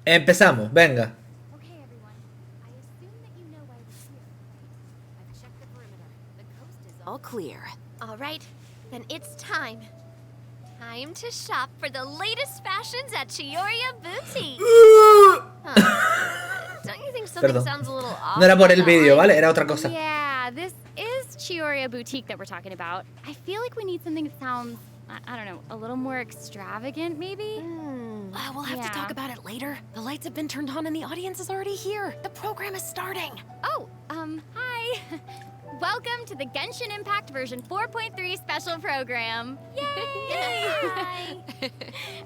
Empezamos, venga. Okay, everyone. I assume that you know why we're here. I've checked the perimeter. The coast is all clear. All right, then it's time. Time to shop for the latest fashions at Chioria Boutique. Don't you think something Perdón. sounds a little off? No era por el vídeo, ¿vale? Era otra cosa. Yeah, this is Chioria Boutique that we're talking about. I feel like we need something that sounds, I don't know, a little more extravagant, maybe? We'll have to talk about it later. The lights have been turned on and the audience is already here. The program is starting. Oh, hi. Welcome to the Genshin Impact version 4.3 special program. Yay! Hi.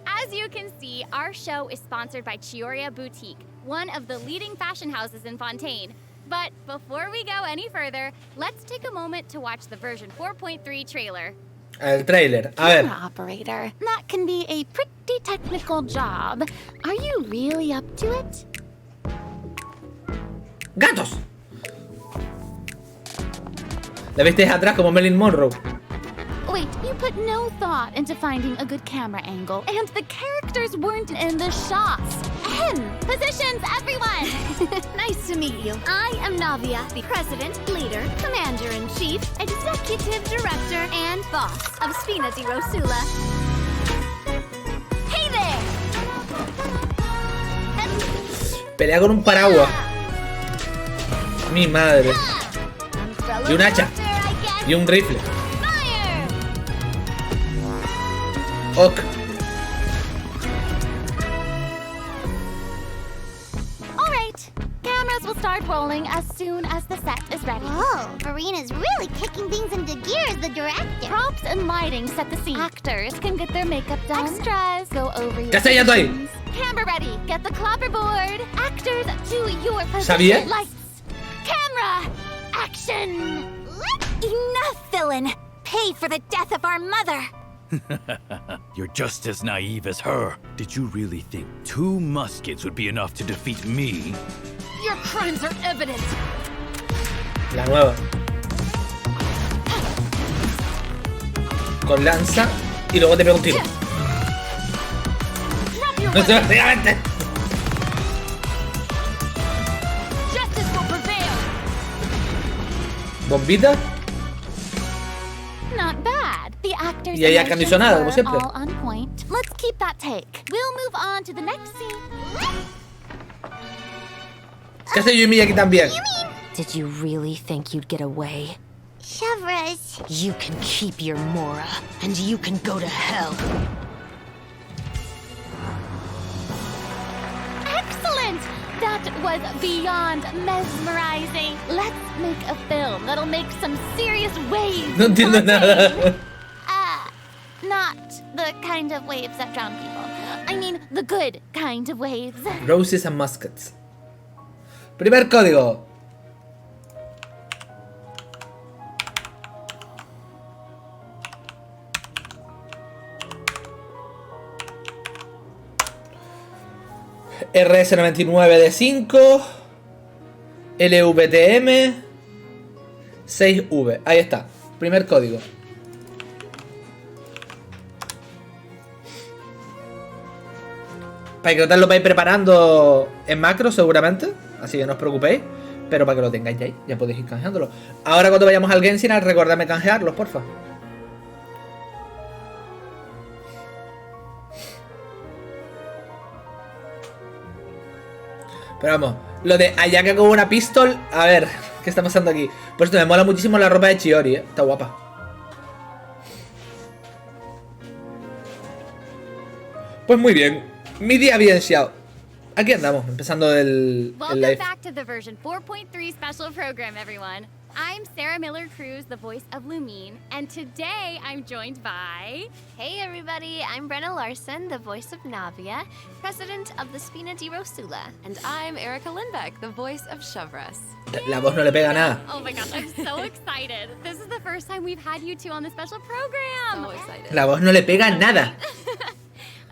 As you can see, our show is sponsored by Chioria Boutique, one of the leading fashion houses in Fontaine. But before we go any further, let's take a moment to watch the version 4.3 trailer. El trailer, a ver. Camera operator. That can be a pretty technical job. Are you really up to it? ¡Gatos! ¿La visteis atrás como Marilyn Monroe? Wait, you put no thought into finding a good camera angle, and the characters weren't in the shots. Positions, everyone! Nice to meet you. I am Navia, the president, leader, commander-in-chief, executive director, and boss of Spina di Rosula. Hey there! Pelea con un paraguas. Mi madre. Y un hacha. Y un rifle. Ok. Cameras will start rolling as soon as the set is ready. Oh, Marina's really kicking things into gear as the director. Props and lighting set the scene. Actors can get their makeup done. Extras go over your Ya está, ya estoy. positions. Camera ready. Get the clapperboard. Actors to your ¿Sabía? position. Lights. Camera. Action. Enough, villain. Pay for the death of our mother. You're just as naive as her. Did you really think 2 muskets would be enough to defeat me? Your crimes are evident. La nueva. Con lanza y luego te pego un tiro. Drop your No weapon. te rápidamente. Justice will prevail. Bombita. Not bad. The actors Y hay acondicionado, como siempre. all on point. Let's keep that take. We'll move on to the next scene. ¿Qué hace Yumi aquí también? Did you really think you'd get away? Chevras. You can keep your Mora, and you can go to hell. Excellent! That was beyond mesmerizing. Let's make a film that'll make some serious waves. No entiendo nada. Not the kind of waves that drown people. I mean, the good kind of waves. Roses and muskets. Primer código. RS99 de 5. LVTM 6V. Ahí está. Primer código. Para que lo vais preparando en macro seguramente. Así que no os preocupéis. Pero para que lo tengáis ya ahí, ya podéis ir canjeándolo. Ahora cuando vayamos al Genshin, recordadme canjearlos, porfa. Pero vamos, lo de Ayaka con una pistol. A ver, ¿qué está pasando aquí? Pues esto me mola muchísimo la ropa de Chiori, Está guapa. Pues muy bien. Mi día bien, Xiao. Aquí andamos, empezando el Welcome live. back to the version 4.3 special program, everyone. I'm Sarah Miller-Cruz, the voice of Lumine, and today I'm joined by... Hey everybody, I'm Brenna Larson, the voice of Navia, president of the Spina di Rosula. And I'm Erica Lindbeck, the voice of Chevras. La voz no le pega nada. Oh my gosh, I'm so excited. This is the first time we've had you two on the special program. So excited. La voz no le pega nada.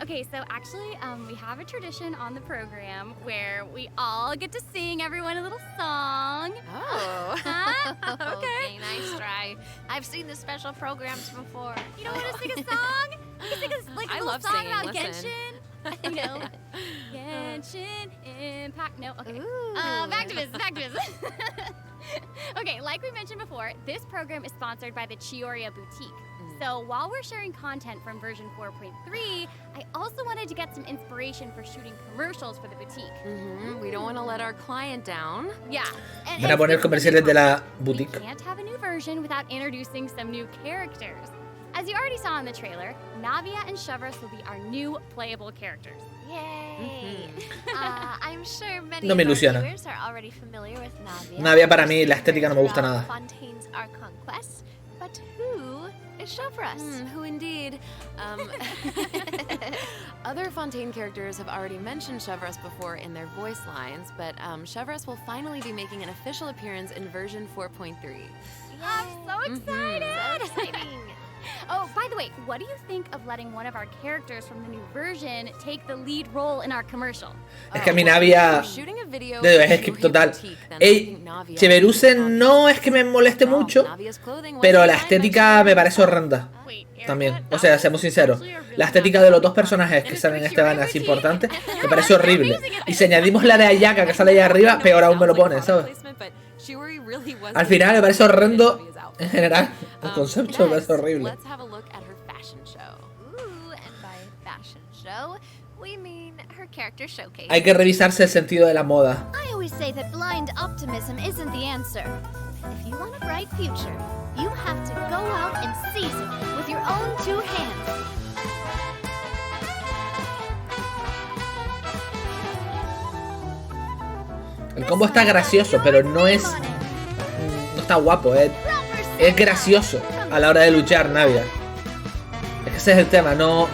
Okay, so actually, we have a tradition on the program where we all get to sing everyone a little song. Oh. Huh? Okay, nice try. I've seen the special programs before. You don't want to sing a song? You can sing a, like a I little love song singing, about listen. Genshin. I know. Genshin Impact. No, okay. Back to business, back to business. Okay, like we mentioned before, this program is sponsored by the Chioria Boutique. So while we're sharing content from version 4.3, I also wanted to get some inspiration for shooting commercials for the boutique. We don't want to let our client down. Yeah. Van a poner comerciales de la We boutique. can't have a new version without introducing some new characters. As you already saw in the trailer, Navia and Shovras will be our new playable characters. Yay! I'm sure many No me of our ilusiona. viewers are already familiar with Navia. Navia para mí, la estética no me gusta nada. Fontaine's our conquest, but who is Shovras? Who indeed? Other Fontaine characters have already mentioned Shovras before in their voice lines, but Shovras will finally be making an official appearance in version 4.3. I'm so excited! So exciting! Oh, by the way, what do you think of letting one of our characters from the new version take the lead role in our commercial? Es que a mi Navia Shooting a video de for skip Chioria total. Boutique, then I Ey, think Navia Cheveruse will be no es que me moleste mucho, Navia's clothing was pero la designed by estética me Chioria parece horrenda. Wait, Erica, También, o sea, seamos sinceros, la estética de los dos personajes que salen en este van así importantes me parece horrible. Y si añadimos la de Ayaka que sale ahí arriba, peor aún me lo pone, ¿sabes? Al final me parece horrendo en general. El concepto me parece horrible. Let's have a look at her fashion show. Ooh, and by fashion show, we mean her character showcase. Hay que revisarse el sentido de la moda. I always say that blind optimism isn't the answer. If you want a bright future, you have to go out and seize it with your own two hands. El combo está gracioso, pero no es... No está guapo, es gracioso a la hora de luchar, Navia. Es que ese es el tema, no...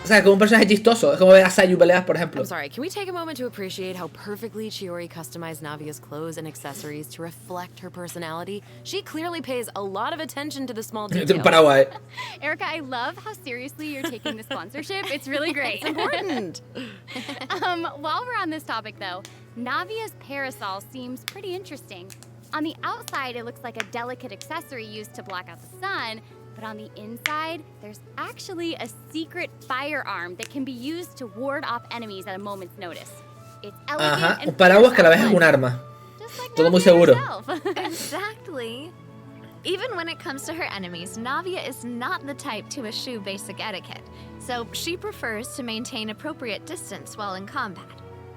O sea, como un personaje chistoso. Es como ver a Sayu peleas, por ejemplo. I'm sorry, can we take a moment to appreciate how perfectly Chiori customized Navia's clothes and accessories to reflect her personality? She clearly pays a lot of attention to the small Tiene un details. paraguas, Erica, I love how seriously you're taking the sponsorship. It's really great. It's important. While we're on this topic, though, Navia's parasol seems pretty interesting. On the outside, it looks like a delicate accessory used to block out the sun, but on the inside, there's actually a secret firearm that can be used to ward off enemies at a moment's notice. It's elegant Ajá, and un paraguas que a la vez es fun, un arma. just like Todo muy Navia seguro. herself. Exactly. Even when it comes to her enemies, Navia is not the type to eschew basic etiquette, so she prefers to maintain appropriate distance while in combat.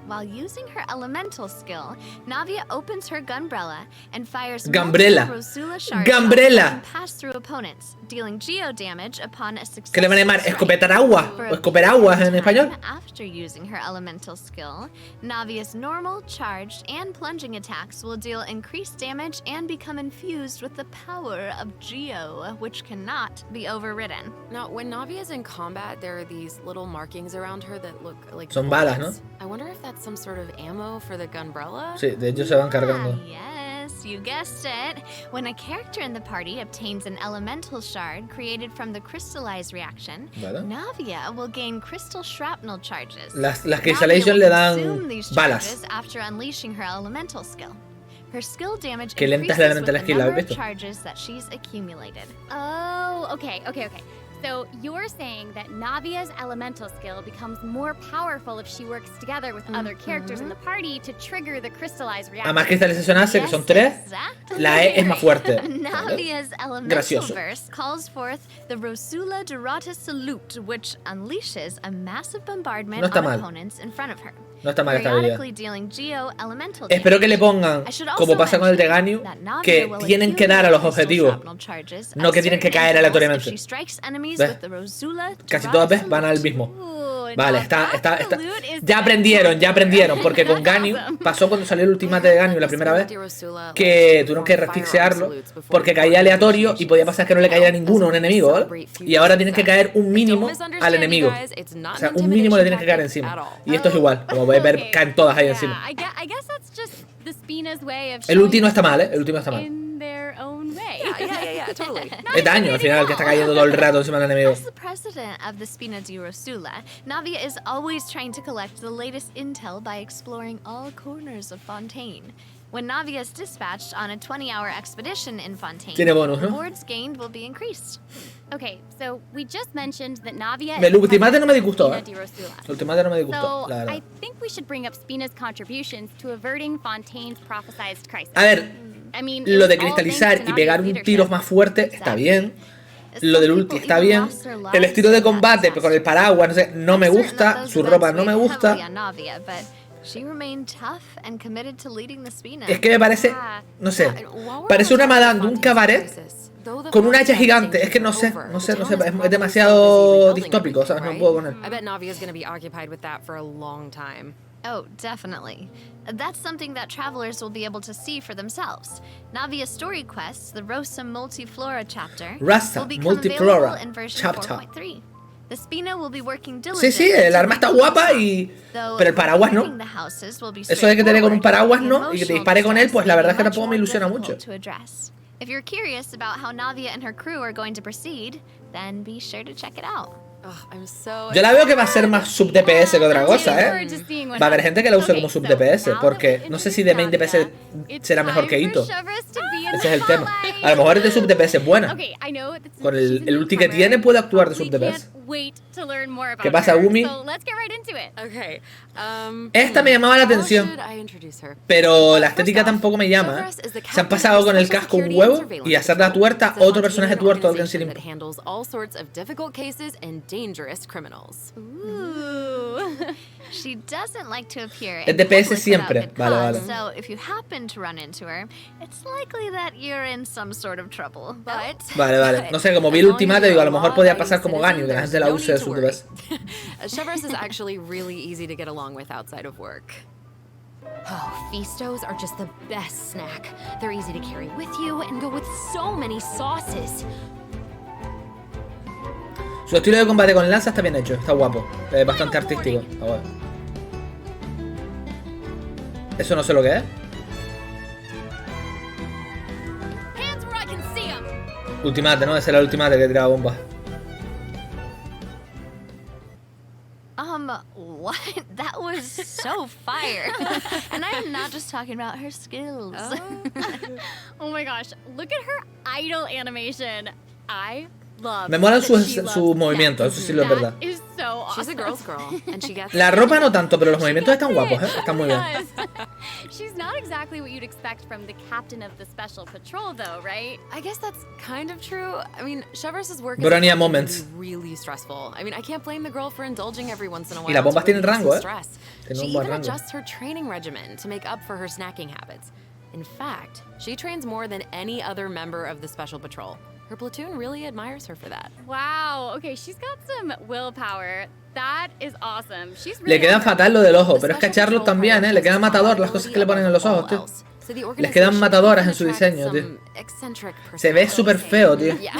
While using her elemental skill, Navia opens her gunbrella and fires Gunbrella. multiple Rosula shards Gunbrella. that can pass through opponents, dealing geo damage upon a successful ¿Qué le van a llamar? strike. ¿Escopetar agua? For ¿O a escoper aguas en period of español? time after using her elemental skill, Navia's normal, charged, and plunging attacks will deal increased damage and become infused with the power of Geo, which cannot be overridden. Now, when Navia's in combat, there are these little markings around her that look like Son balas, ¿no? bullets. I wonder if that's some sort of ammo for the gunbrella. Sí, de hecho se van cargando. Yes, you guessed it. When a character in the party obtains an elemental shard created from the crystallized reaction, Vale. Navia will gain crystal shrapnel charges. Las Navia Crystallization will le consume dan these balas. charges after unleashing her elemental skill. Her skill damage Qué lenta es la increases with elemental the skill, ¿la number habéis of visto? charges that she's accumulated. Oh, okay. So you're saying that Navia's elemental skill becomes more powerful if she works together with other characters in the party to trigger the crystallized A reaction. más cristalización hace, que son tres, exactly. la E es más fuerte. Navia's elemental Gracioso. verse calls forth the Rosula Dorata Salute, which unleashes a massive bombardment No está on mal. opponents in front of her. No está mal esta habilidad. Periodically dealing geo elemental Espero que le damage. pongan, I should como also pasa con el de mention Ganyu, that Navia que will tienen que dar a los accumulate objetivos. crystal shrapnel charges No at que tienen que certain caer intervals aleatoriamente. if she strikes enemies ¿Ves? with the Rosula Casi Dorata todas veces van al Salute. mismo. Ooh, Vale, now está. that salute is Ya aprendieron, porque con Ganyu pasó cuando salió el ultimate de Ganyu la primera vez, que tuvieron que asfixiarlo porque caía aleatorio y podía pasar que no le cayera ninguno a un enemigo, ¿vale? Y ahora tienen que caer un mínimo al enemigo. O sea, un mínimo le tienen que caer encima. Y esto es igual, como podéis ver, caen todas ahí encima. I guess that's just the Spina's way of El showing ulti no está mal, ¿eh? El ulti no está mal. in their own way. Yeah, totally. Es daño al final, que está cayendo todo el rato encima del enemigo. As the president of the Spina di Rosula, Navia is always trying to collect the latest intel by exploring all corners of Fontaine. When Navia is dispatched on a 20-hour expedition in Fontaine, Tiene bonus, ¿no? rewards gained will be increased. Okay, so we just mentioned that Navia El ultimate no me disgustó, Spina di Rosula. El ultimate no me disgustó, So la verdad. I think we should bring up Spina's contributions to averting Fontaine's prophesized crisis. A ver, I mean, lo de it was all cristalizar thanks to y pegar Navia's un tiro leadership. más fuerte está bien. Lo Some del ulti people está even bien. lost their lives El estilo de in that combate disaster. con el paraguas, no sé, no me I'm certain that gusta. those Su events ropa no me weighed gusta. heavily on Navia, but she remained tough and committed to leading the Spina. Es que me parece, no sé, And while we're parece on una the subject madame of de un Fontaine's cabaret crisis, though the con un hacha Fontaine's gigante. thing Es que no isn't sé, over, no sé, the no town sé, is es probably demasiado still busy rebuilding distópico, ¿sabes? No everything, puedo con él. right? I bet Navia's gonna be occupied with that for a long time. Oh, definitely. That's something that travelers will be able to see for themselves. Navia's story quests, the Rosa Multiflora chapter, Rasta will become Multiflora available in version chapter. 4.3. The Spina will be working Sí, diligently sí, el to arma está rebuild guapa the y... town, though Pero el paraguas no. repairing the houses will be Eso de que te dé con un paraguas straightforward, no y que te the dispare con él, emotional pues la verdad es que distress tampoco me may be ilusiona much mucho. more difficult to address. If you're curious about how Navia and her crew are going to proceed, then be sure to check it out. Ugh, I'm so Yo la veo que va a ser más sub DPS que otra cosa, Looking ¿eh? forward to seeing what Va a haber happens. gente que la use Okay, como sub so DPS, now that porque we've no sé si de main DPS introduced Navia, será mejor que it's Ito. time for Shavras to be in Ese the es el tema. spotlight. A lo mejor es de sub DPS buena. Okay, I know that Con she's el a ulti que newcomer, tiene puede actuar de but we sub DPS. can't wait to learn more about ¿Qué pasa, her. Gumi? So let's get right into it. Okay. Esta me llamaba la How atención, should I introduce her? pero la First estética off, tampoco me llama. Shavras is the Se han captain pasado of con el Special casco un Security huevo and Surveillance y hacer la Patrol. tuerta It's a otro personaje Fontanian tuerto del organization Genshin that Impact. handles all sorts of difficult cases and dangerous criminals. Ooh. She doesn't like to appear Es in DPS public siempre. without good Vale, cause, vale. so if you happen to run into her, it's likely that you're in some sort of trouble. But Vale, vale. No sé, como vi el ultimate, digo, a lo mejor podía pasar como Ganyu, que la gente la use de sub DPS. Shavras is actually really easy to get along with outside of work. Oh, Feastos are just the best snack. They're easy to carry with you and go with so many sauces. Su estilo de combate con lanza está bien hecho, está guapo. Es bastante artístico. Está guapo. Eso no sé lo que es. Hands where I can see 'em. Ultimate, ¿no? Ese era el ultimate que tiraba bombas. What? That was so fire. And I am not just talking about her skills. Oh my gosh, look at her idle animation. I love Me molan that sus she loves movimientos, eso sí lo es That verdad. is so awesome. She's a girl's girl, and she gets La ropa no tanto, pero los movimientos están guapos, ¿eh? Están muy bien. Yes. She's not exactly what you'd expect from the captain of the special patrol, though, right? I guess that's kind of true. I mean, Shavras' work Bronya is moments. really stressful. I mean, I can't blame the girl for indulging every once in a while. Y las bombas to tienen relieve rango, some ¿eh? stress. Tienen She un buen even rango. adjusts her training regimen to make up for her snacking habits. In fact, she trains more than any other member of the special patrol. Her platoon really admires her for that. Wow, okay, she's got some willpower. That is awesome. She's really Le queda on her- fatal lo del ojo, The pero es que a special Charlotte patrol también, ¿eh? Le quedan prioritizes matador las cosas que le ponen en los ojos, tío. all else. So the Les quedan organization matadoras even en su attracts diseño, some tío. eccentric Se ve personalities. súper feo, tío. Yeah.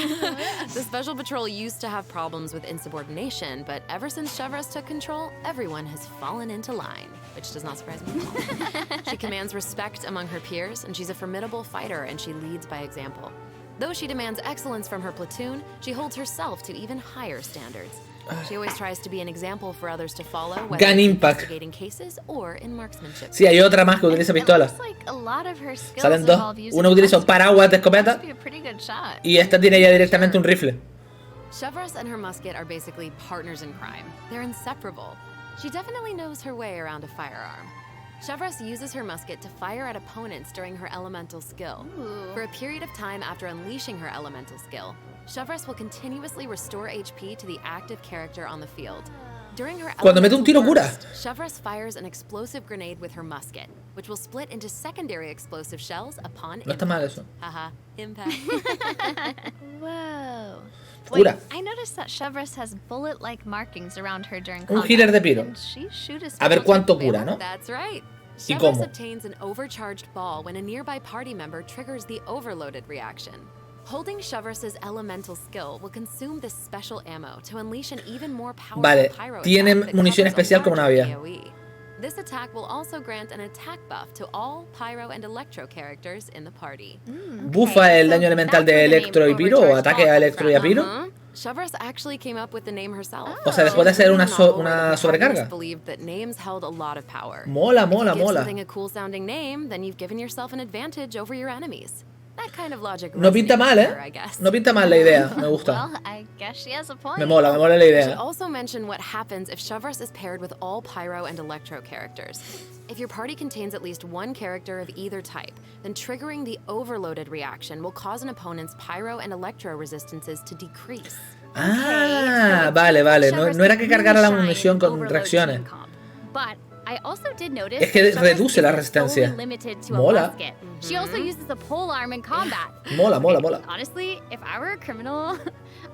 The Special Patrol used to have problems with insubordination, but ever since Shavras took control, everyone has fallen into line, which does not surprise me at all. She commands respect among her peers, and she's a formidable fighter, and she leads by example. Though she demands excellence from her platoon, she holds herself to even higher standards. She always tries to be an example for others to follow, whether Gun it's Impact. investigating cases or in marksmanship. Sí, hay otra más que utiliza It pistola. looks like a lot of her skills Salen dos. involve using Uno utiliza un musket. paraguas de escopeta Must be a pretty good shot. y esta tiene ya directamente un rifle. Shavras and her musket are basically partners in crime. They're inseparable. She definitely knows her way around a firearm. Shavras uses her musket to fire at opponents during her elemental skill. For a period of time after unleashing her elemental skill, Shavras will continuously restore HP to the active character on the field. During her Cuando mete un tiro, elemental cura. burst, Shavras fires an explosive grenade with her musket, which will split into secondary explosive shells upon No está mal eso. Haha, impact. Whoa. Cura. Wait, I noticed that Shavras has bullet-like markings around her during Un combat. healer de piro. And she shoot a A ver special cuánto type of cura, ammo. ¿no? That's right. ¿Y Shavras cómo? obtains an overcharged ball when a nearby party member triggers the overloaded reaction. Holding Shavras' elemental skill will consume this special ammo to unleash an even more powerful Vale, pyro tiene attack that munición covers a especial como larger Navia. AoE. This attack will also grant an attack buff to all pyro and electro characters in the party. ¿Bufa el daño elemental de electro y piro o ataque a electro y a piro? Shavras actually came up with the name herself. O sea, después de hacer una sobrecarga. Believed that names held a lot of power. Mola, If you mola, give mola. something a cool sounding name, then you've given yourself an advantage over your enemies. That kind of logic No pinta mal, resonates with her, I guess. No pinta mal la idea, me gusta. Well, I guess she has a point. Me mola la We should idea. also mention what happens if Shavras is paired with all Pyro and Electro characters. If your party contains at least one character of either type, then triggering the overloaded reaction will cause an opponent's Pyro and Electro resistances to decrease. Ah, vale, vale. No era que cargara la munición con reacciones. But I also did notice Es que that Shavras reduce la isn't resistencia. solely limited to a Mola. musket. She also uses a polearm in combat. Mola, mola, mola. Honestly, if I were a criminal,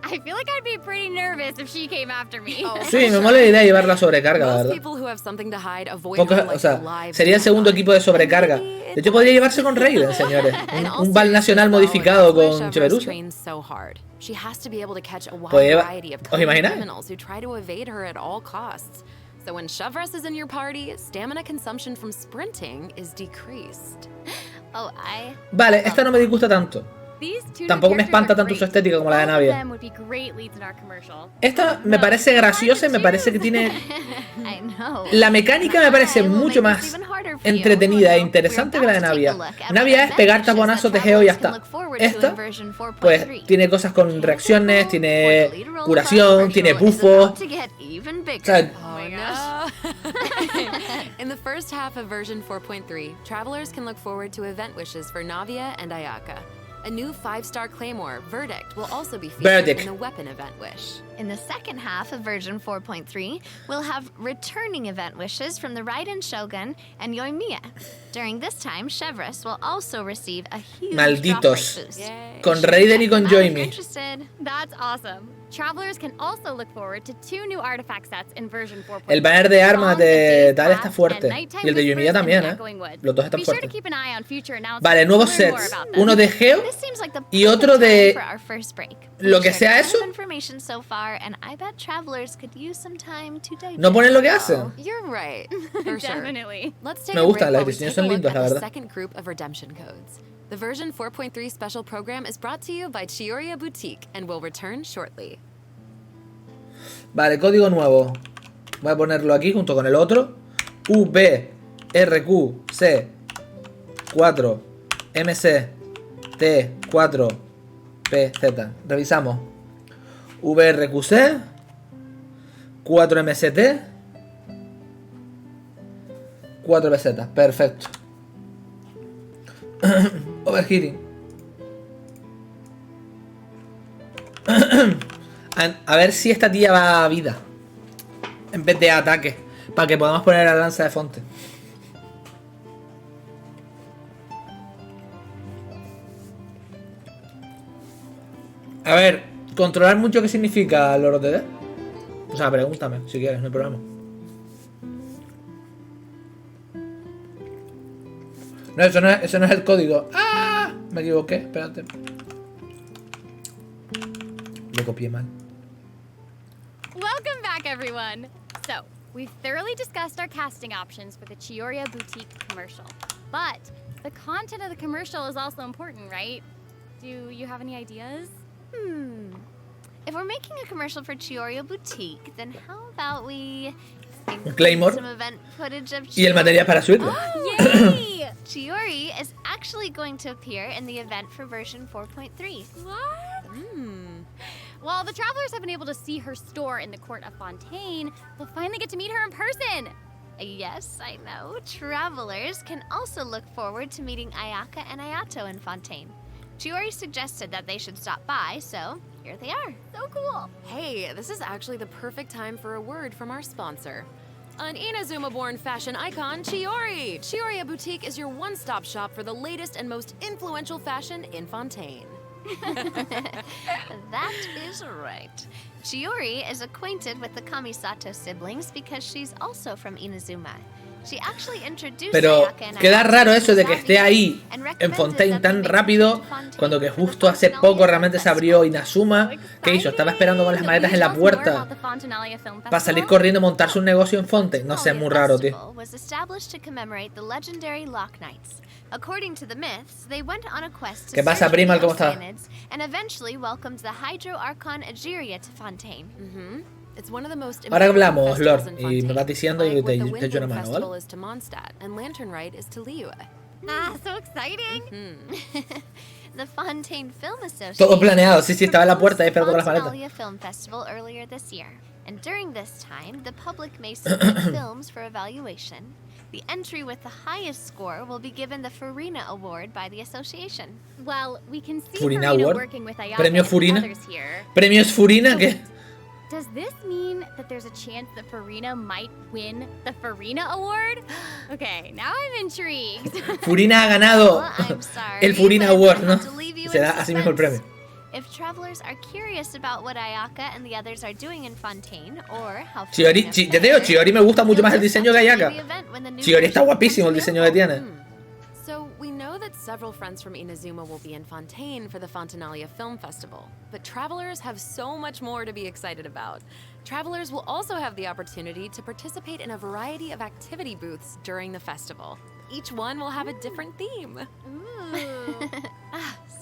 I feel like I'd be pretty nervous if she came after me. Sí, me mola la idea de llevar la sobrecarga, la Most verdad. people who have something to hide avoid Pocos, her o like sea, live sería el segundo equipo de sobrecarga. De hecho, podría llevarse con Raiden, señores. Un Val nacional modificado con Cheverusa. trains so hard. She has to be able to catch a wide Podría llevar- variety of ¿Os imagináis? criminals who try to evade her at all costs. So when Shavras is in your party, stamina consumption from sprinting is decreased. Oh, Vale, esta no me disgusta tanto. These two new Tampoco me characters espanta are tanto su great. estética como la de Both of Navia. them would be great leads in our commercial. Esta me parece graciosa y me parece que tiene... I know. La mecánica me parece mucho más entretenida e interesante que la de Navia. Navia es pegar taponazo, tejeo y ya está. Esta, pues, tiene cosas con reacciones, tiene curación, tiene buffos. O sea, Oh no! In the first half of version 4.3, travelers can look forward to event wishes for Navia and Ayaka. A new 5-star claymore, Verdict, will also be featured Verdict. in the weapon event wish. In the second half of version 4.3, we'll have returning event wishes from the Raiden Shogun and Yoimiya. During this time, Shavras will also receive a huge drop Malditos. rate boost. Yay. con Raiden y con If you're Yoimi. interested. That's awesome. Travelers can also look forward to 2 new artifact sets in version 4.3. El banner de armas de Dale está fuerte. Nighttime Y el de Yoimiya Whispers también, and Echoing Woods. Los dos están Be sure to fuertes. keep an eye on future announcements Vale, nuevos to learn more sets. about them. Uno de Geo This seems like the y otro perfect de... time for our first break. lo que We've sea shared eso. a lot of information so far, and I bet travelers could use some time to digest. No ponen lo que hacen. You're right, for sure. Definitely. Let's take Me a gusta, break las while we diseños take a son look lindos, at la the verdad. second group of redemption codes. The version 4.3 special program is brought to you by Chioria Boutique and will return shortly. Vale, código nuevo. Voy a ponerlo aquí junto con el otro. VRQC 4 MC T 4 PZ. Revisamos. VRQC 4 MST 4 PZ. Perfecto. Overheating. A ver si esta tía va a vida en vez de ataque, para que podamos poner la lanza de Fonte. A ver, controlar mucho qué significa, Loro TD. O sea, pregúntame si quieres, no hay problema. No, eso no es el código. ¡Ah! Me equivoqué, espérate. Lo copié mal. Welcome back, everyone. So, we've thoroughly discussed our casting options for the Chioria Boutique commercial. But the content of the commercial is also important, right? Do you have any ideas? If we're making a commercial for Chioria Boutique, then how about we include Claymore. some event footage of Y el material para subirlo. Yay! Chiori is actually going to appear in the event for version 4.3. What? Well, the travelers have been able to see her store in the court of Fontaine. We'll finally get to meet her in person. Yes, I know. Travelers can also look forward to meeting Ayaka and Ayato in Fontaine. Chiori suggested that they should stop by, so here they are. So cool. Hey, this is actually the perfect time for a word from our sponsor. An Inazuma-born fashion icon, Chiori! Chioria Boutique is your one-stop shop for the latest and most influential fashion in Fontaine. That is right. Chiori is acquainted with the Kamisato siblings because she's also from Inazuma. Pero queda raro eso de que esté ahí en Fontaine tan rápido, cuando que justo hace poco realmente se abrió Inazuma. ¿Qué hizo? Estaba esperando con las maletas en la puerta para salir corriendo y montarse un negocio en Fontaine. No sé, es muy raro, tío. ¿Qué pasa, Primal? ¿Cómo estás? Ahora hablamos, Lord, y me vas diciendo y te echo una mano, ¿vale? So exciting! Todo planeado, sí, estaba en la puerta ahí esperando con las maletas. And during this time, the public may submit films for evaluation. The entry with the highest score will be given the Farina Award by the association. Well, we can see Farina Farina Award? working with Ayaka Premio and Farina? others here. ¿Premios Farina? ¿Qué? Does this mean that there's a chance that Farina might win the Farina Award? Okay, now I'm intrigued. Farina ha ganado el Farina Award, ¿no? Será así mismo el premio. If travelers are curious about what Ayaka and the others are doing in Fontaine, or how Chiori, ya te digo, Chiori me gusta mucho más el diseño que Ayaka. Chiori está guapísimo el diseño que tiene. So we know that several friends from Inazuma will be in Fontaine for the Fontanalia Film Festival, but travelers have so much more to be excited about. Travelers will also have the opportunity to participate in a variety of activity booths during the festival. Each one will have a different theme.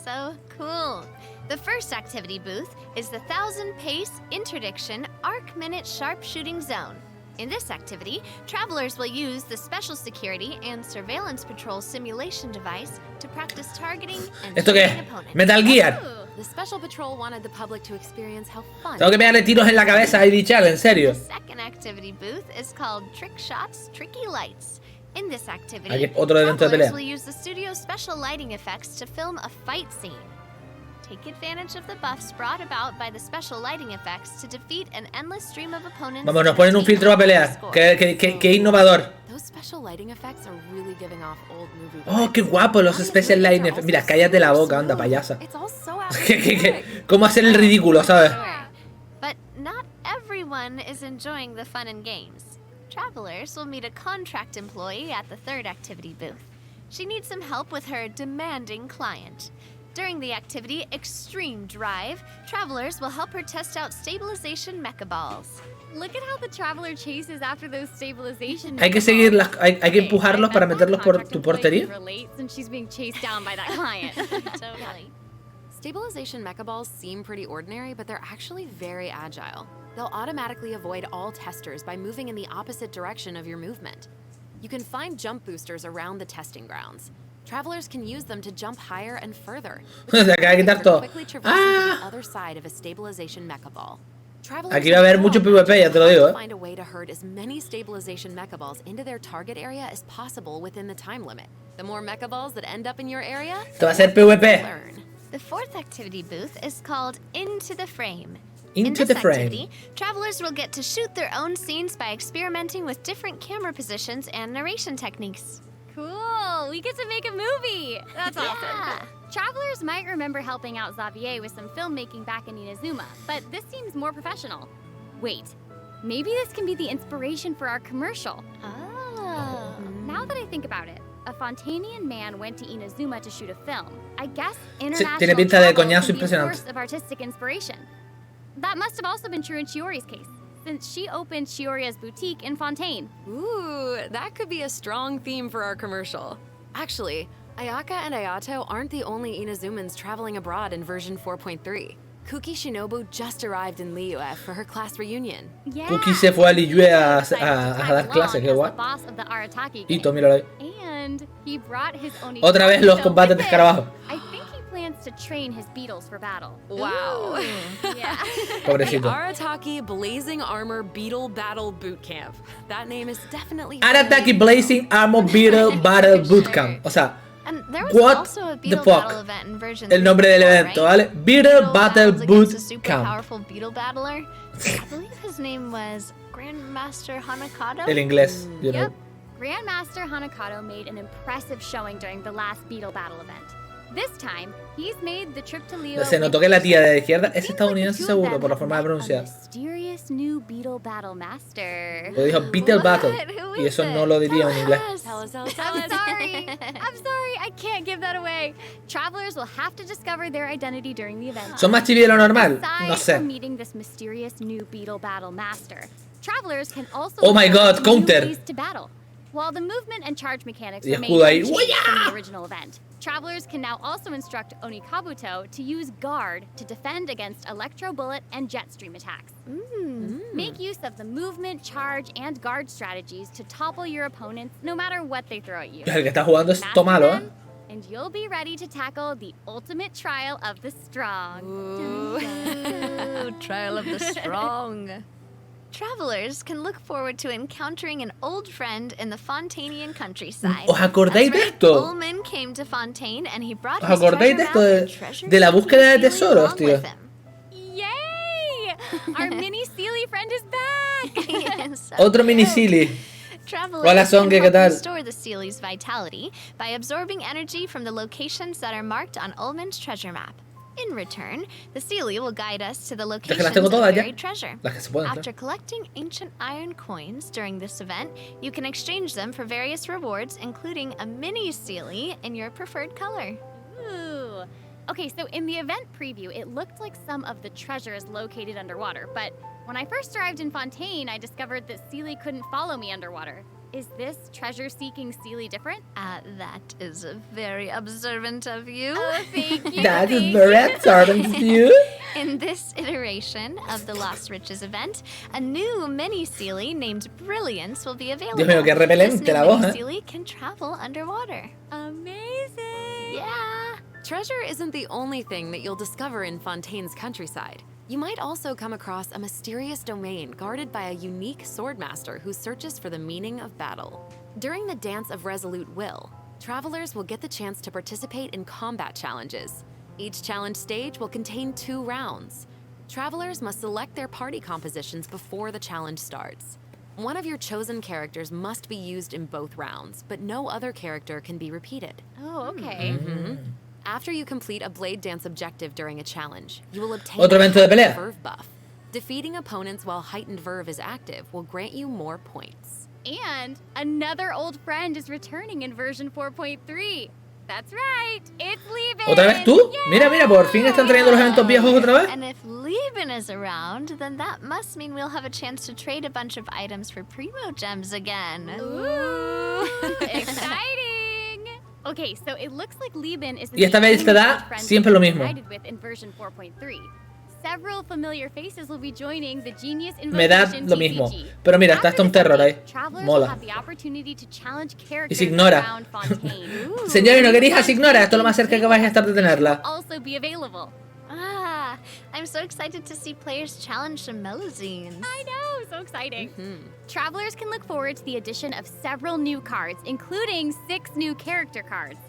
So cool. The first activity booth is the 1000-pace interdiction arc minute sharpshooting zone. In this activity, travelers will use the special security and surveillance patrol simulation device to practice targeting and ¿Esto qué shooting es? opponents. Metal Gear. The special patrol wanted the public to experience how fun. Tengo que pegarle tiros en la cabeza a Irichal, en serio. The second activity booth is called Trick Shots, Tricky Lights. In this activity, Aquí otro evento de pelea. travelers will use the studio's special lighting effects to film a fight scene. Take advantage of the buffs brought about by the special lighting effects to defeat an endless stream of opponents. Vamos, nos ponen un filtro para pelear. Qué innovador. Those special lighting effects are really giving off old movie Oh, qué guapo los special lighting effects. Mira, cállate la boca, anda, payasa. It's all so ¿Cómo hacer el ridículo, sabes? But not everyone is enjoying the fun and games. Travelers will meet a contract employee at the third activity booth. She needs some help with her demanding client. During the activity Extreme Drive, travelers will help her test out stabilization mecha balls. Look at how the traveler chases after those stabilization. Hay que seguirlas, hay que empujarlos para meterlos por tu portería. Since she's being chased down by that client. Totally. Stabilization mecha balls seem pretty ordinary, but they're actually very agile. They'll automatically avoid all testers by moving in the opposite direction of your movement. You can find jump boosters around the testing grounds. Travelers can use them to jump higher and further. Se acaba de quitar todo. The other side of a stabilization mecha ball. Aquí va a haber mucho PvP, ya te lo digo, Find a way to herd as many stabilization mecha balls into their target area as possible within the time limit. The more mecha balls that end up in your area, Esto va a ser PvP. learn. The fourth activity booth is called Into the Frame. Into In the this frame. activity, travelers will get to shoot their own scenes by experimenting with different camera positions and narration techniques. Cool! We get to make a movie! That's awesome. Travelers might remember helping out Xavier with some filmmaking back in Inazuma, but this seems more professional. Wait, maybe this can be the inspiration for our commercial. Oh. Now that I think about it, a Fontainian man went to Inazuma to shoot a film. I guess international tiene pinta de travel coñazo can be a impresionante. source of artistic inspiration. That must have also been true in Chiori's case, since she opened Chioria's boutique in Fontaine. Ooh, that could be a strong theme for our commercial. Actually, Ayaka and Ayato aren't the only Inazumans traveling abroad in version 4.3. Kuki Shinobu just arrived in Liyue for her class reunion. Yeah. Kuki se fue a Liyue a Decided to tag dar clases, along qué as guay. the boss of the Arataki Hito, gang. míralo ahí. And he brought his own Otra vez los combates de escarabajo. I think he plans to train his beetles for battle. Wow. Yeah. Pobrecito. The Arataki Blazing Armor Beetle Battle Boot Camp. That name is definitely... Arataki Blazing Armor Beetle Battle Bootcamp. O sea, And there was What also a the beetle fuck? battle event in version el nombre del 3.4, evento, right? ¿vale? Beetle Battle battles Boot against a super Camp. powerful beetle battler. I believe his name was Grandmaster Hanakado. El inglés, you know. Yep. Grandmaster Hanakato made an impressive showing during the last beetle battle event. This time, he's made the trip to Leo. Se notó que la tía de la izquierda es estadounidense seguro, por la forma de pronunciar. Mysterious new beetle battle master. Lo dijo Beetle Battle. Who Y is eso it? no lo diría en inglés. Tell us, tell us, tell I'm us. sorry. I'm sorry. I can't give that away. Travelers will have to discover their identity during the event. ¿Son más chibi de lo normal? No Aside from sé. meeting this mysterious new beetle battle master, travelers can also Oh my learn God, new counter. ways to battle. While the movement and charge mechanics Y remain escudo ahí. unchanged from ¡Uya! the original event, travelers can now also instruct Onikabuto to use guard to defend against electro bullet and jet stream attacks. Make use of the movement, charge, and guard strategies to topple your opponents no matter what they throw at you. El que está jugando es Master todo malo, them, and you'll be ready to tackle the ultimate trial of the strong. Ooh, trial of the strong. Travelers can look forward to encountering an old friend in the Fontanian countryside. ¿Os acordáis de That's right, esto? Ullman came to Fontaine and he brought ¿Os his acordáis de treasure esto map de- and treasure de la búsqueda de seeking tesoros, along tío? with him. Yay! Our mini Sealy friend is back! So Otro mini cute. silly. Travelers Hola, can Songe, ¿qué help tal? restore the Sealy's vitality by absorbing energy from the locations that are marked on Ullman's treasure map. In return, the Sealy will guide us to the que locations las tengo of todas ya. buried treasure. Las que se pueden, After claro. collecting ancient iron coins during this event, you can exchange them for various rewards, including a mini Sealy in your preferred color. Ooh. Okay, so in the event preview, it looked like some of the treasure is located underwater, but when I first arrived in Fontaine, I discovered that Sealy couldn't follow me underwater. Is this treasure-seeking Sealy different? That is very observant of you. Oh, thank you. That is thank very you. observant of you. In this iteration of the Lost Riches event, a new mini Sealy named Brilliance will be available. Dios mío, qué repelente This new la voz, mini ¿eh? Sealy can travel underwater. Amazing. Yeah. Treasure isn't the only thing that you'll discover in Fontaine's countryside. You might also come across a mysterious domain guarded by a unique swordmaster who searches for the meaning of battle. During the Dance of Resolute Will, travelers will get the chance to participate in combat challenges. Each challenge stage will contain 2 rounds. Travelers must select their party compositions before the challenge starts. One of your chosen characters must be used in both rounds, but no other character can be repeated. Oh, okay. After you complete a blade dance objective during a challenge, you will obtain Otro a evento de pelea. heightened verve buff. Defeating opponents while heightened verve is active will grant you more points. And another old friend is returning in version 4.3. That's right, it's Leavin. ¿Otra vez tú? Mira, mira, por fin están trayendo los eventos viejos otra vez. And if Lieben is around, then that must mean we'll have a chance to trade a bunch of items for Primo Gems again. Ooh, exciting. Okay, so it looks like Lieben is the Y esta vez te da old friend siempre lo mismo. united with in version 4.3. Several familiar faces will be joining the Genius Me da Invocation lo mismo. TCG. Pero mira, está After Stone this Terror ahí. update, travelers will Mola. have the opportunity to challenge Y characters se ignora. around Fontaine. Señor, ¿no queréis a Ignora? Esto es lo más cerca que vais a estar de tenerla. Also be available. Ah, I'm so excited to see players challenge some Melazines. I know, so exciting. Travelers can look forward to the addition of several new cards, including 6 new character cards,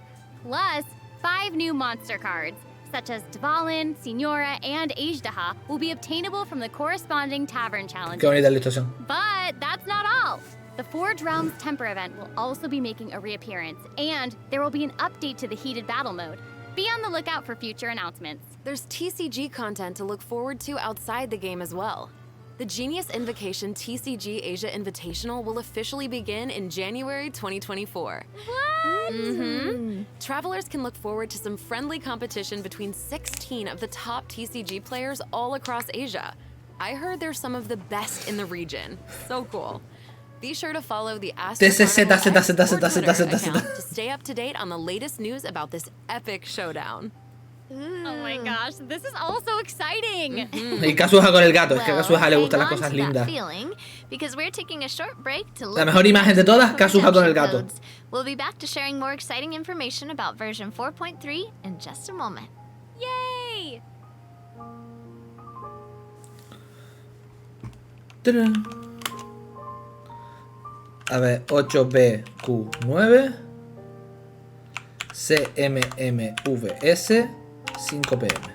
plus 5 new monster cards, such as Dvalin, Signora, and Ajdaha, will be obtainable from the corresponding tavern challenges. Qué bonita ilustración. But that's not all. The Forge Realms Temper event will also be making a reappearance, and there will be an update to the Heated Battle mode. Be on the lookout for future announcements. There's TCG content to look forward to outside the game as well. The Genius Invocation TCG Asia Invitational will officially begin in January 2024. What? Travelers can look forward to some friendly competition between 16 of the top TCG players all across Asia. I heard they're some of the best in the region. So cool. Be sure to follow the Astro TCZ, Carnival X Z, or Z, Twitter Z, Z, Z. account to stay up to date on the latest news about this epic showdown. Oh my gosh, this is all so exciting. Y Kazuha con el gato. Es que a Kazuha le gustan las hang cosas on to that lindas. feeling, because we're taking a short break to La look mejor at imagen de the todas, Kazuha con el redemption gato. codes. We'll be back to sharing more exciting information about version 4.3 in just a moment. Yay! Tarán. A ver, 8BQ9 CMMVS 5PM.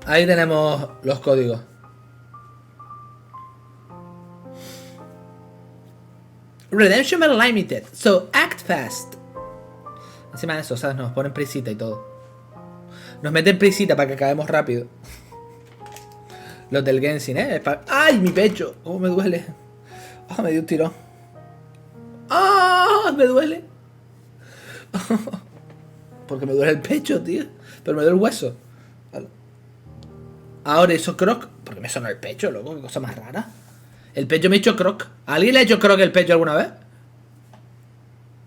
Ahí tenemos los códigos. Redemption Limited, so act fast. Encima de eso, ¿sabes? Nos ponen prisita y todo. Nos meten prisita para que acabemos rápido. Los del Genshin, ¿eh? ¡Ay, mi pecho! ¡Oh, me duele! ¡Oh, me dio un tirón! ¡Ah! ¡Me duele! Porque me duele el pecho, tío. Pero me duele el hueso. Ahora hizo croc. ¿Por qué me sonó el pecho, loco? Qué cosa más rara. El pecho me ha hecho croc. ¿Alguien le ha hecho croc el pecho alguna vez?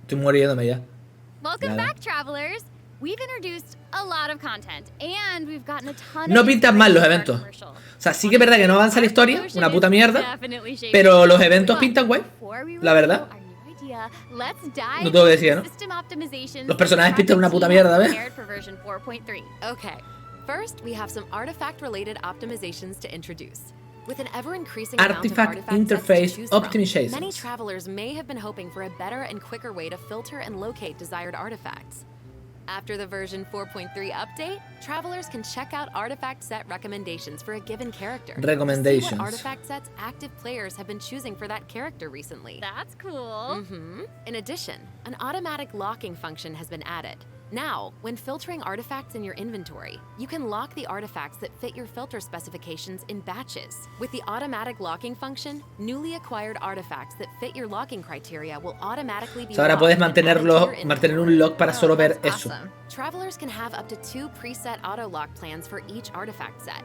Estoy muriéndome ya. Welcome back, travelers. We've introduced a lot of content and we've gotten a ton No pintan mal los eventos. O sea, sí que es verdad que no avanza la historia, una puta mierda, pero los eventos pintan guay, la verdad. No tengo que decir, ¿no? Los personajes pintan una puta mierda, ¿ves? Okay, first we have some artifact-related optimizations to introduce. With an ever-increasing amount of Artifact artifact interface sets to choose from, optimizations. many travelers may have been hoping for a better and quicker way to filter and locate desired artifacts. After the version 4.3 update, travelers can check out artifact set recommendations for a given character. Recommendations. To see what artifact sets active players have been choosing for that character recently. That's cool. In addition, an automatic locking function has been added. Now, when filtering artifacts in your inventory, you can lock the artifacts that fit your filter specifications in batches. With the automatic locking function, newly acquired artifacts that fit your locking criteria will automatically be Ahora puedes mantener un lock para solo ver eso. Travelers can have up to 2 preset auto-lock plans for each artifact set.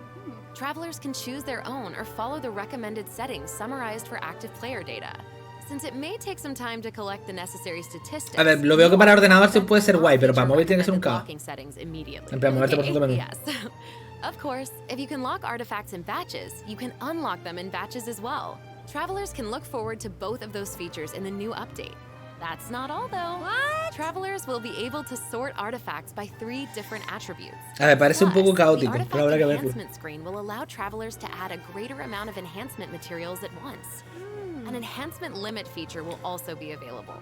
Travelers can choose their own or follow the recommended settings summarized for active player data. Since it may take some time to collect the necessary statistics. A ver, lo veo que para ordenador se puede ser guay, pero para móvil tiene que ser un caos. En plan, moverte por punto menú. Of course, if you can lock artifacts in batches, you can unlock them in batches as well. Travelers can look forward to both of those features in the new update. That's not all though. What? Travelers will be able to sort artifacts by 3 different attributes. A ver, parece un poco caótico, pero habrá que verlo. The enhancement screen will allow travelers to add a greater amount of enhancement materials at once. An enhancement limit feature will also be available.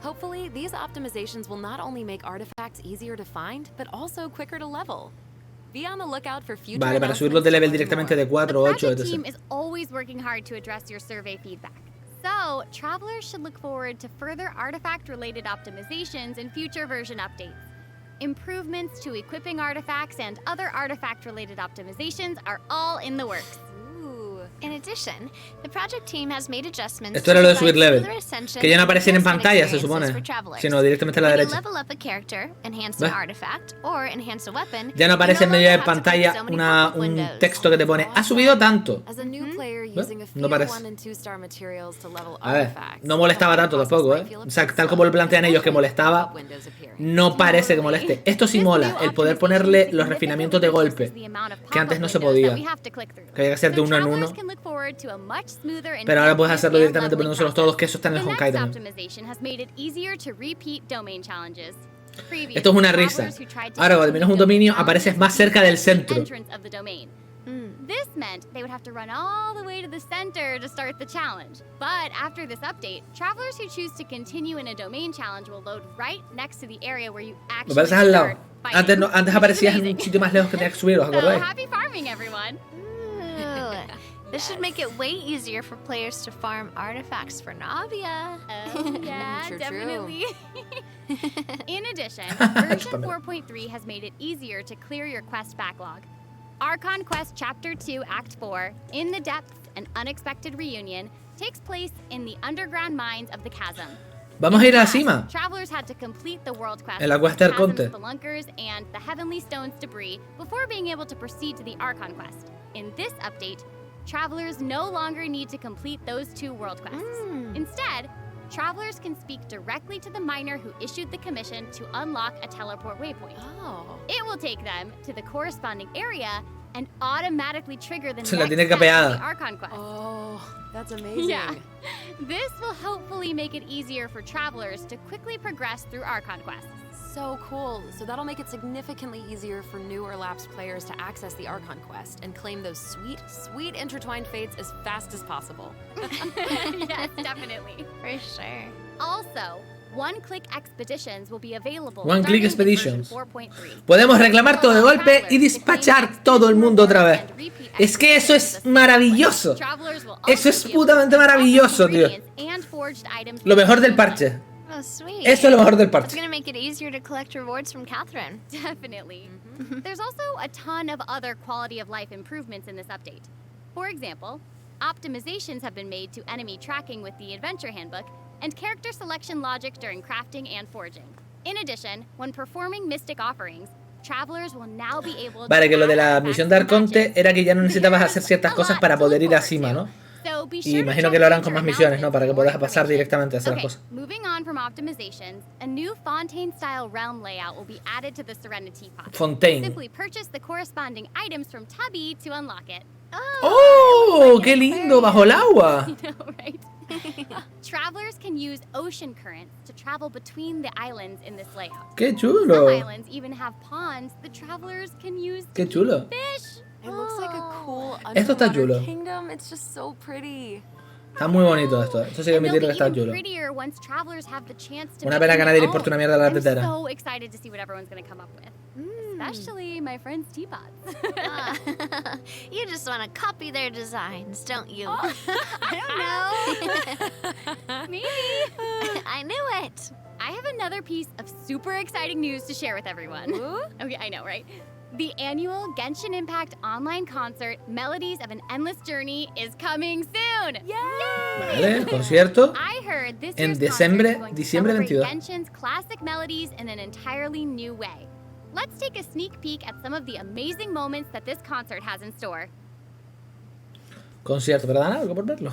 Hopefully, these optimizations will not only make artifacts easier to find, but also quicker to level. Be on the lookout for future Vale, para subirlos de level directamente de 4 o 8, The etc. team is always working hard to address your survey feedback. So, travelers should look forward to further artifact-related optimizations in future version updates. Improvements to equipping artifacts and other artifact-related optimizations are all in the works. In addition, the project team has made adjustments. Esto era lo de subir level, que ya no aparecían en pantalla, se supone, sino directamente a la derecha. Ya no aparece en medio de pantalla un texto que te pone "ha subido tanto". No parece. A ver, no molestaba tanto tampoco, ¿eh? O sea, tal como lo plantean ellos que molestaba, no parece que moleste. Esto sí mola, el poder ponerle los refinamientos de golpe, que antes no se podía, que había que hacer de uno en uno. Pero ahora puedes hacerlo directamente poniéndoselos todos, que eso está en el Honkai también. Esto es una risa. Ahora cuando terminas un dominio apareces más cerca del centro. This meant they would have to run all the way to the center to start the challenge. But after this update, travelers who choose to continue in a domain challenge will load right next to the area where you actually apareces al lado. start. Antes aparecías en un sitio más lejos que tenías que subir, ¿os acordáis? So happy farming, everyone. This should make it way easier for players to farm artifacts for Navia. Oh, yeah, True. definitely. In addition, version 4.3 has made it easier to clear your quest backlog. Archon Quest Chapter 2, Act 4, In the Depths, An Unexpected Reunion, takes place in the underground mines of the chasm. Vamos a ir a la cima. Travelers had to complete the world quest, En la Quest Arconte. Spelunkers, and the Heavenly Stones debris before being able to proceed to the Archon Quest. In this update, travelers no longer need to complete those 2 world quests. Instead, travelers can speak directly to the miner who issued the commission to unlock a teleport waypoint. It will take them to the corresponding area and automatically trigger the next step of the Archon Quest. Oh, that's amazing. Yeah. This will hopefully make it easier for travelers to quickly progress through Archon quests. So cool. So that'll make it significantly easier for new or lapsed players to access the Archon Quest and claim those sweet, sweet intertwined fates as fast as possible. Yes, definitely. For sure. Also, one-click expeditions will be available. One-click expeditions. 4.3. Podemos reclamar todo de golpe y despachar todo el mundo otra vez. Es que eso es maravilloso. Eso es putamente maravilloso, tío. Lo mejor del parche. Oh, sweet. Eso es lo mejor del It's parche. gonna make it easier to collect rewards from Catherine. Definitely. There's also a ton of other quality of life improvements in this update. For example, optimizations have been made to enemy tracking with the Adventure Handbook and character selection logic during crafting and forging. In addition, when performing mystic offerings, travelers will now be able to Vale, que lo de la add misión de magic Arconte matches. era que ya no necesitabas hacer ciertas cosas para poder ir a cima, ¿no? So be Y sure to imagino check que lo harán the con más feature misiones, ¿no? Para que announcements puedas for pasar information. directamente a hacer las Okay, cosas. moving on from optimizations, a new Fontaine-style realm layout will be added to the Serenity Pod. Fontaine. Simply purchase the corresponding items from Tubby to unlock it. ¡Oh! ¡Qué lindo! Bajo el agua. I know, right? Travelers can use ocean currents to travel between the islands in this layout. ¡Qué Some chulo! islands even have ponds the travelers can use ¡Qué to chulo! fish. It looks like a cool Esto está underwater chulo. kingdom. It's just so pretty. Está muy bonito esto. Esto sí que And they'll admitirlo be que está even chulo. prettier once travelers have the chance to Una make pena que a them nadie le their importe una own. mierda la I'm tetera. so excited to see what everyone's going to come up with. Especially my friend's teapots. You just want to copy their designs, don't you? I don't know. Maybe. I knew it. I have another piece of super exciting news to share with everyone. Okay, I know, right? The annual Genshin Impact online concert, Melodies of an Endless Journey, is coming soon. Vale, concierto. I heard this En year's diciembre- concert is going to diciembre celebrate 22. Genshin's classic melodies in an entirely new way. Let's take a sneak peek at some of the amazing moments that this concert has in store. Concierto, pero dan algo por verlo.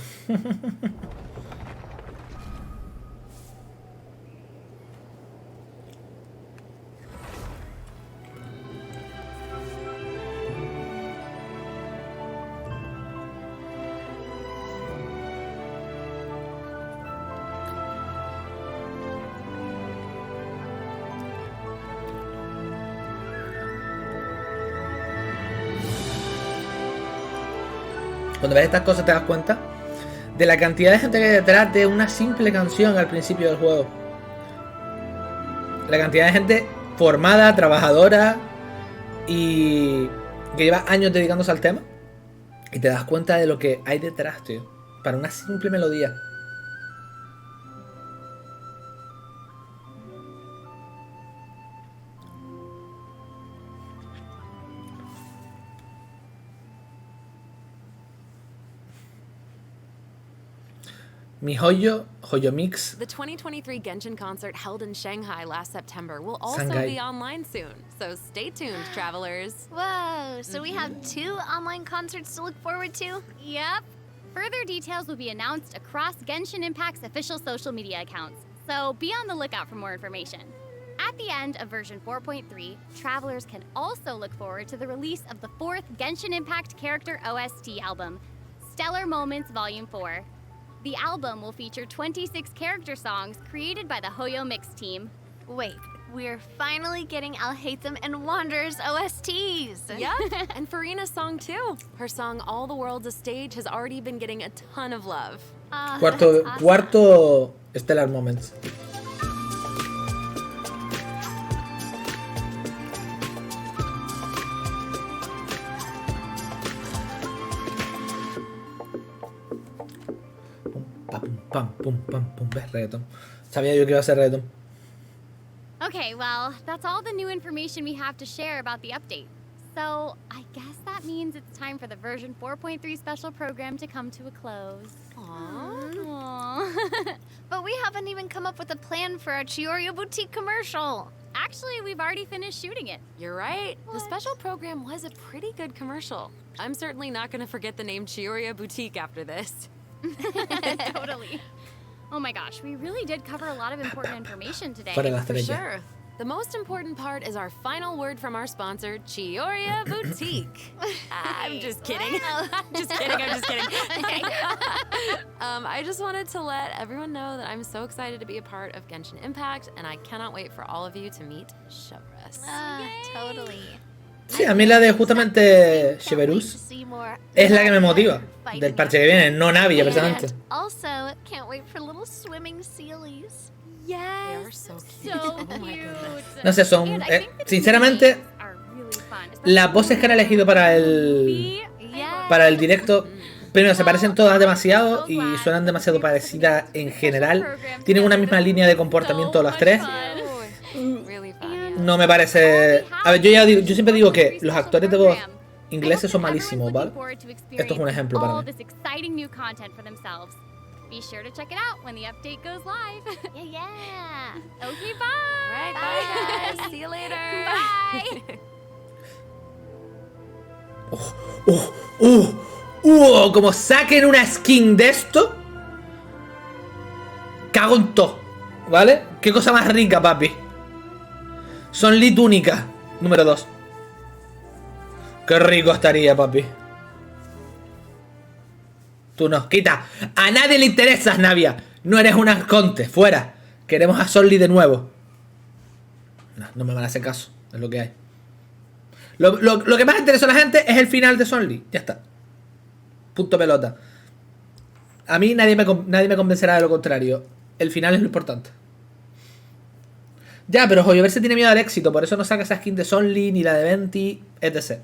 Cuando ves estas cosas te das cuenta de la cantidad de gente que hay detrás de una simple canción al principio del juego. La cantidad de gente formada, trabajadora y que lleva años dedicándose al tema. Y te das cuenta de lo que hay detrás, tío. Para una simple melodía. Mi Hoyo Mix. The 2023 Genshin concert held in Shanghai last September will also Shanghai. be online soon. So stay tuned, travelers. Whoa, so we have 2 online concerts to look forward to? Yep. Further details will be announced across Genshin Impact's official social media accounts, so be on the lookout for more information. At the end of version 4.3, travelers can also look forward to the release of the 4th Genshin Impact character OST album, Stellar Moments Volume 4. The album will feature 26 character songs created by the Hoyo Mix team. Wait, we're finally getting I'll Hate Them and Wanderers OSTs. Yep, and Farina's song too. Her song All the World's a Stage has already been getting a ton of love. Cuarto Stellar Moments. ¿Ves? Reggaeton. Sabía yo que iba a ser reggaeton. Okay, well, that's all the new information we have to share about the update. So, I guess that means it's time for the version 4.3 special program to come to a close. Aww. But we haven't even come up with a plan for our Chiorio Boutique commercial. Actually, we've already finished shooting it. You're right. The special program was a pretty good commercial. I'm certainly not going to forget the name Chioria Boutique after this. Totally. Oh my gosh, we really did cover a lot of important information today. Fuera la For estrella. sure. The most important part is our final word from our sponsor, Chioria Boutique. I'm just kidding. Just kidding, I'm just kidding. I just wanted to let everyone know that I'm so excited to be a part of Genshin Impact, and I cannot wait for all of you to meet Chevres. Totally. Sí, a mí la de justamente Cheverus es la que me motiva del parche que viene, no Navia, precisamente. Also, can't wait for little swimming sealies. They are so cute. So Oh my goodness. cute. No sé, son... And I think the sinceramente, are really fun, especially las voces que han elegido para el... Ruby. I Para el directo, primero se parecen todas demasiado y suenan demasiado parecidas en general. Tienen una misma línea de comportamiento las tres. No me parece... A ver, yo siempre digo que los actores de voz ingleses son malísimos, ¿vale? Esto es un ejemplo para mí. Be sure to check it out when the update goes live. Yeah. Okay, bye. All right, bye guys. See you later. Bye. Como saquen una skin de esto, cago en todo, ¿vale? Qué cosa más rica, papi. Son lit única, número 2. Qué rico estaría, papi. Tú nos quita. A nadie le interesas, Navia. No eres un arconte. Fuera. Queremos a Solly de nuevo. No me van a hacer caso. Es lo que hay. Lo que más interesa a la gente es el final de Solly. Ya está. Punto pelota. A mí nadie me convencerá de lo contrario. El final es lo importante. Ya, pero hoyoverse tiene miedo al éxito. Por eso no saca esa skin de Solly ni la de Venti, etc.